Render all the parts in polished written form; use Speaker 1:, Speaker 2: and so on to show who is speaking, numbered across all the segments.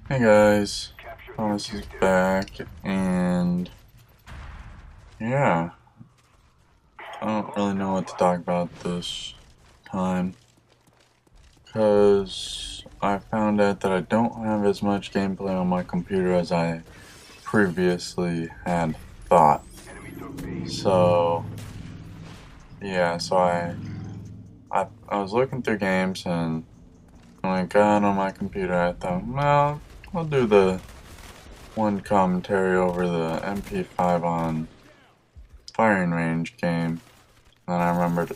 Speaker 1: Hey guys, Thomas is back, and yeah, I don't really know what to talk about this time, because I found out that I don't have as much gameplay on my computer as I previously had thought. So, yeah, I was looking through games, and when I got on my computer, I thought, well, I'll do the one commentary over the MP5 on firing range game. Then I remembered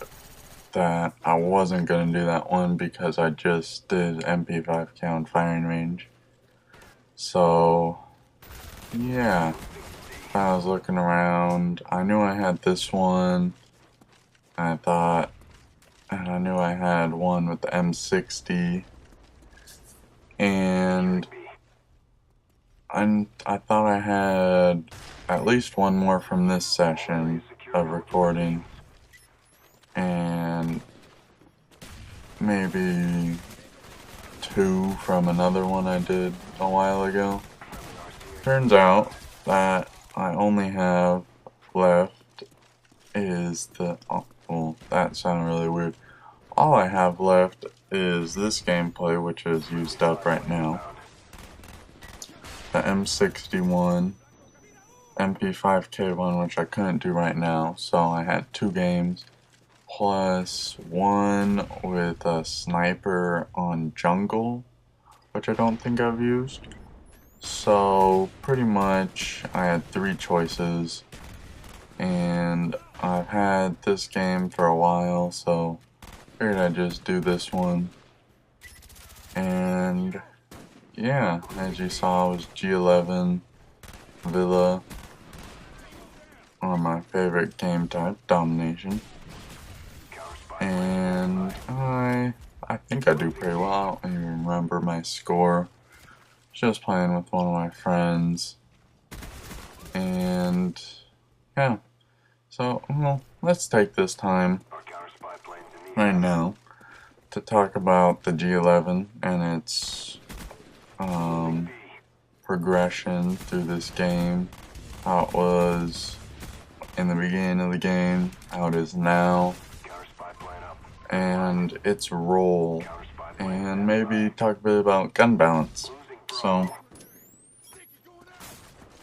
Speaker 1: that I wasn't going to do that one because I just did MP5 count firing range. So, yeah, I was looking around. I knew I had this one. I thought, and I knew I had one with the M60. And I thought I had at least one more from this session of recording. And maybe two from another one I did a while ago. Turns out that I only have left is oh, well, that sounded really weird. All I have left is this gameplay, which is used up right now. The M61, MP5K1, which I couldn't do right now, so I had two games, plus one with a sniper on jungle, which I don't think I've used. So pretty much I had three choices, and I've had this game for a while, so figured I'd just do this one. And yeah, as you saw, it was G11 Villa on my favorite game type, Domination. And I think I do pretty well. I don't even remember my score. Just playing with one of my friends. And yeah. So, well, let's take this time right now to talk about the G11 and its progression through this game, how it was in the beginning of the game, how it is now, and its role, and maybe talk a bit about gun balance. So,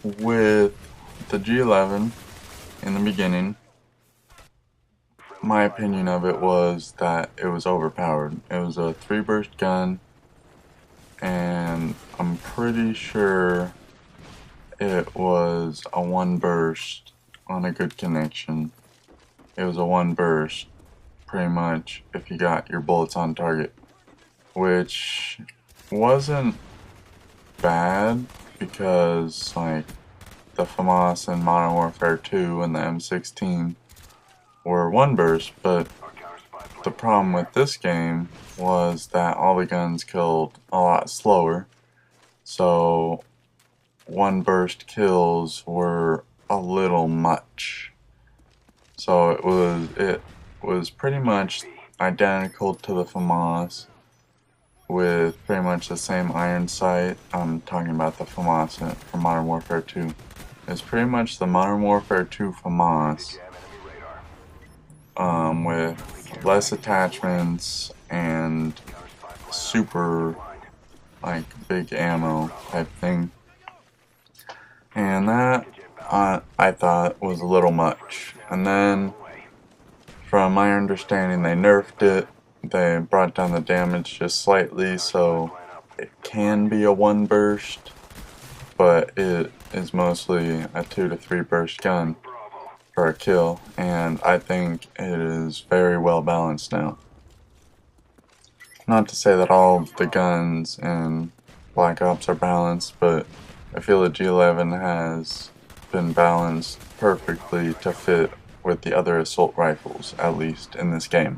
Speaker 1: with the G11 in the beginning, my opinion of it was that it was overpowered. It was a 3-burst gun, and I'm pretty sure it was a 1-burst on a good connection. It was a 1-burst, pretty much, if you got your bullets on target, which wasn't bad because, like, the FAMAS and Modern Warfare 2 and the M16 were 1-burst, but the problem with this game was that all the guns killed a lot slower, so 1-burst kills were a little much. So it was pretty much identical to the FAMAS with pretty much the same iron sight. I'm talking about the FAMAS from Modern Warfare 2. It's pretty much the Modern Warfare 2 FAMAS with less attachments and super like big ammo type thing. And that I thought was a little much. And then from my understanding they nerfed it. They brought down the damage just slightly, so it can be a 1-burst, but it is mostly a 2 to 3 burst gun for a kill, and I think it is very well balanced now. Not to say that all of the guns in Black Ops are balanced, but I feel the G11 has been balanced perfectly to fit with the other assault rifles, at least in this game.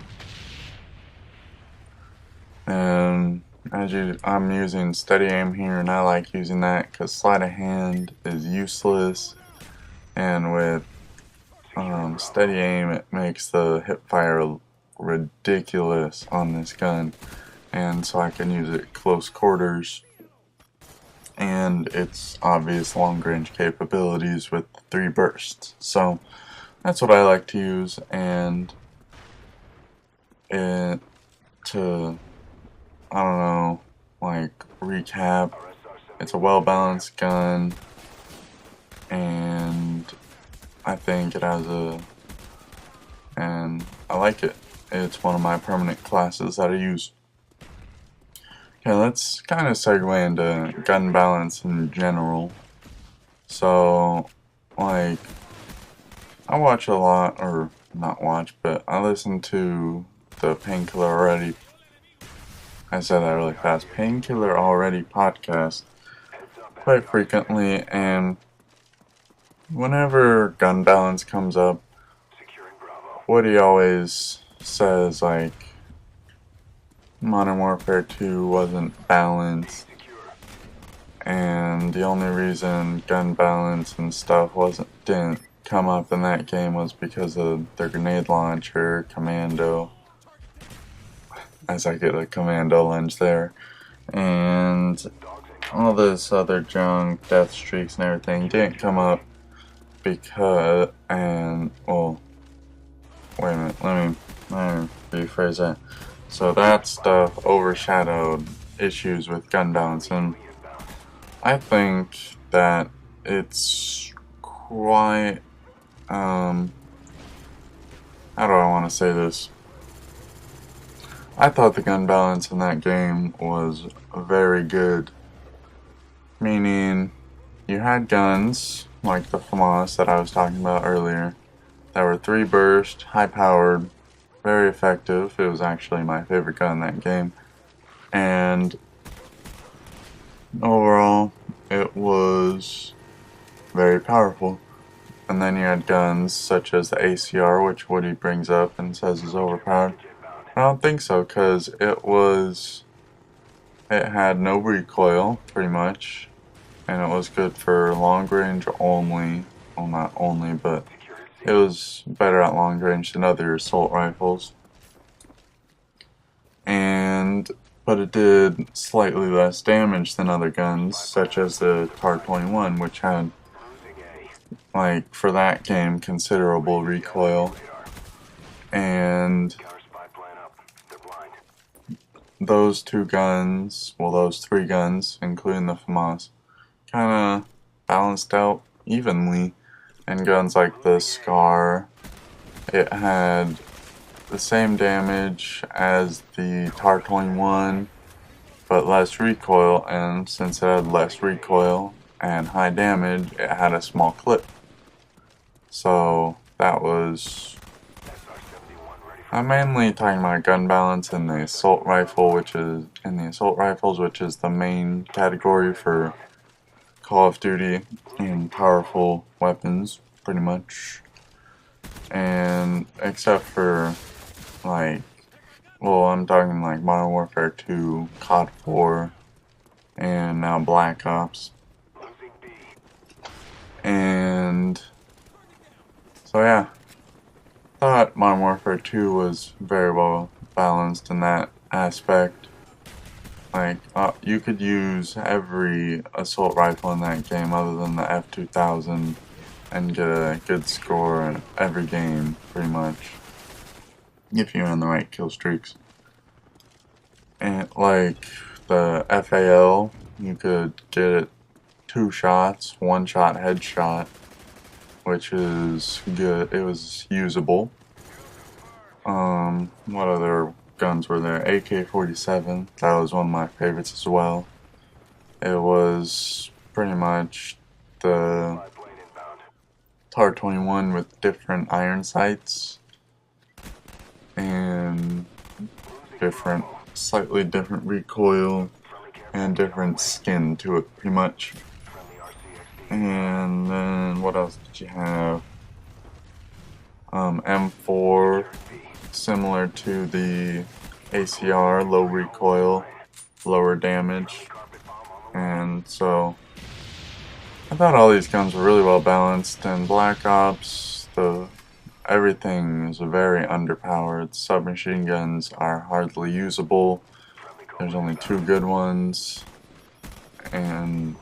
Speaker 1: And I'm using steady aim here, and I like using that because sleight of hand is useless, and with steady aim it makes the hip fire ridiculous on this gun, and so I can use it close quarters and its obvious long-range capabilities with 3 bursts. So that's what I like to use, and it to, I don't know, like, recap, it's a well-balanced gun, and I think it has and I like it. It's one of my permanent classes that I use. Okay, let's kind of segue into gun balance in general. So, like, I watch a lot, or not watch, but I listen to the Painkiller Already, I said that really fast, Painkiller Already podcast quite frequently, and whenever gun balance comes up, Woody always says, like, Modern Warfare 2 wasn't balanced, and the only reason gun balance and stuff didn't come up in that game was because of their grenade launcher, commando, as I get a commando lunge there, and all this other junk, death streaks and everything didn't come up because, and, well, wait a minute, let me rephrase that. So that stuff overshadowed issues with gun balance, and I think that it's quite, how do I want to say this? I thought the gun balance in that game was very good, meaning you had guns, like the FAMAS that I was talking about earlier, that were 3 burst, high powered, very effective. It was actually my favorite gun in that game, and overall it was very powerful. And then you had guns such as the ACR, which Woody brings up and says is overpowered. I don't think so, because it had no recoil, pretty much, and it was good for long range only. Well, not only, but it was better at long range than other assault rifles. But it did slightly less damage than other guns, such as the TAR-21, which had, like, for that game, considerable recoil. And those 2 guns, well, those 3 guns, including the FAMAS, kind of balanced out evenly. And guns like the SCAR, it had the same damage as the TAR-21, but less recoil, and since it had less recoil and high damage, it had a small clip. So that was, I'm mainly talking about gun balance in the assault rifle, which is the main category for Call of Duty and powerful weapons, pretty much. And except for, like, well, I'm talking like Modern Warfare 2, COD 4, and now Black Ops. And so yeah, I thought Modern Warfare 2 was very well balanced in that aspect. Like, you could use every assault rifle in that game other than the F2000 and get a good score in every game, pretty much, if you're on the right kill streaks. And like the FAL, you could get it 2 shots, 1 shot headshot, which is good. It was usable. What other guns were there? AK-47, that was one of my favorites as well. It was pretty much the TAR-21 with different iron sights and slightly different recoil and different skin to it, pretty much. And then what else did you have? M4, similar to the ACR, low recoil, lower damage, and so I thought all these guns were really well balanced. And Black Ops, everything is very underpowered. Submachine guns are hardly usable. There's only 2 good ones, and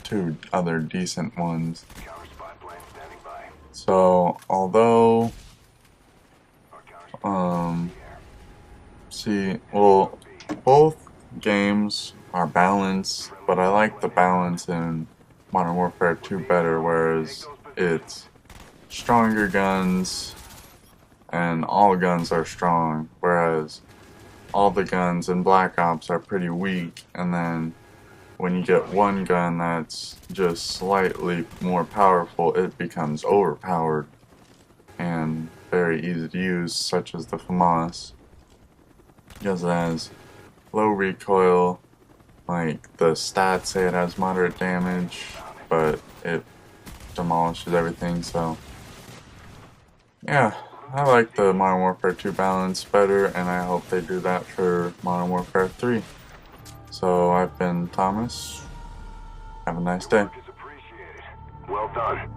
Speaker 1: 2 other decent ones. So although well, both games are balanced, but I like the balance in Modern Warfare 2 better, whereas it's stronger guns and all guns are strong, whereas all the guns in Black Ops are pretty weak, and then when you get one gun that's just slightly more powerful, it becomes overpowered and very easy to use, such as the FAMAS, because it has low recoil. Like, the stats say it has moderate damage, but it demolishes everything, so yeah, I like the Modern Warfare 2 balance better, and I hope they do that for Modern Warfare 3. So I've been Thomas. Have a nice day.
Speaker 2: Well done.